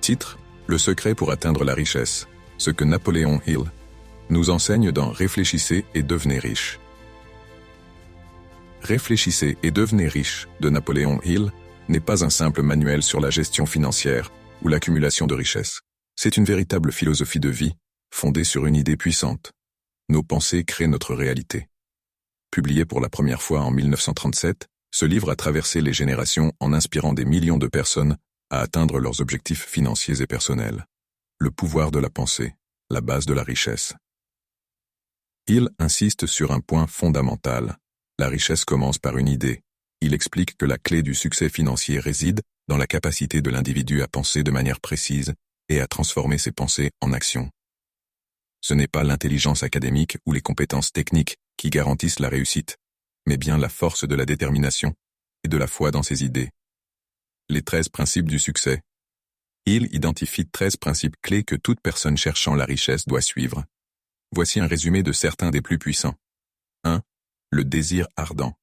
Titre: Le secret pour atteindre la richesse. Ce que Napoléon Hill nous enseigne dans Réfléchissez et devenez riche. Réfléchissez et devenez riche de Napoléon Hill n'est pas un simple manuel sur la gestion financière ou l'accumulation de richesses. C'est une véritable philosophie de vie, fondée sur une idée puissante. Nos pensées créent notre réalité. Publié pour la première fois en 1937, ce livre a traversé les générations en inspirant des millions de personnes à atteindre leurs objectifs financiers et personnels. Le pouvoir de la pensée, la base de la richesse. Hill insiste sur un point fondamental. La richesse commence par une idée. Il explique que la clé du succès financier réside dans la capacité de l'individu à penser de manière précise et à transformer ses pensées en action. Ce n'est pas l'intelligence académique ou les compétences techniques qui garantissent la réussite, mais bien la force de la détermination et de la foi dans ses idées. Les 13 principes du succès. Hill identifie 13 principes clés que toute personne cherchant la richesse doit suivre. Voici un résumé de certains des plus puissants. 1. Le désir ardent.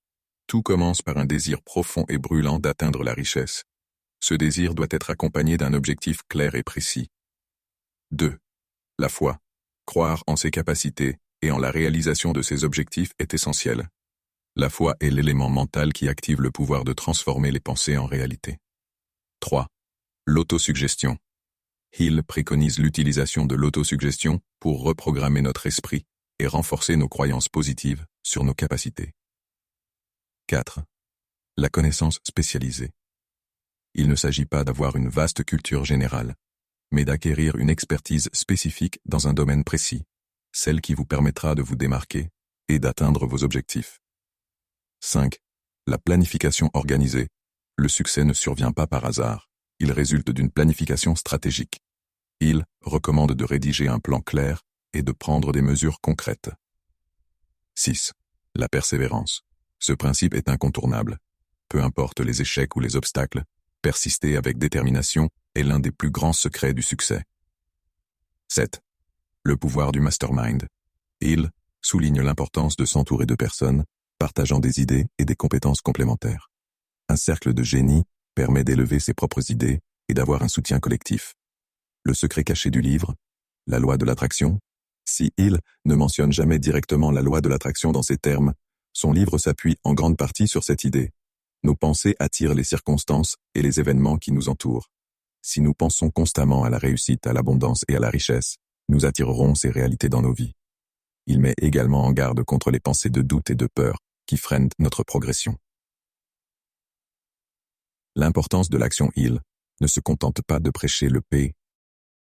Tout commence par un désir profond et brûlant d'atteindre la richesse. Ce désir doit être accompagné d'un objectif clair et précis. 2. La foi. Croire en ses capacités et en la réalisation de ses objectifs est essentiel. La foi est l'élément mental qui active le pouvoir de transformer les pensées en réalité. 3. L'autosuggestion. Hill préconise l'utilisation de l'autosuggestion pour reprogrammer notre esprit et renforcer nos croyances positives sur nos capacités. 4. La connaissance spécialisée. Il ne s'agit pas d'avoir une vaste culture générale, mais d'acquérir une expertise spécifique dans un domaine précis, celle qui vous permettra de vous démarquer et d'atteindre vos objectifs. 5. La planification organisée. Le succès ne survient pas par hasard, il résulte d'une planification stratégique. Hill recommande de rédiger un plan clair et de prendre des mesures concrètes. 6. La persévérance. Ce principe est incontournable. Peu importe les échecs ou les obstacles, persister avec détermination est l'un des plus grands secrets du succès. 7. Le pouvoir du mastermind. Hill souligne l'importance de s'entourer de personnes partageant des idées et des compétences complémentaires. Un cercle de génie permet d'élever ses propres idées et d'avoir un soutien collectif. Le secret caché du livre, la loi de l'attraction. Si Hill ne mentionne jamais directement la loi de l'attraction dans ces termes, son livre s'appuie en grande partie sur cette idée. Nos pensées attirent les circonstances et les événements qui nous entourent. Si nous pensons constamment à la réussite, à l'abondance et à la richesse, nous attirerons ces réalités dans nos vies. Il met également en garde contre les pensées de doute et de peur qui freinent notre progression. L'importance de l'action Hill ne se contente pas de prêcher le paix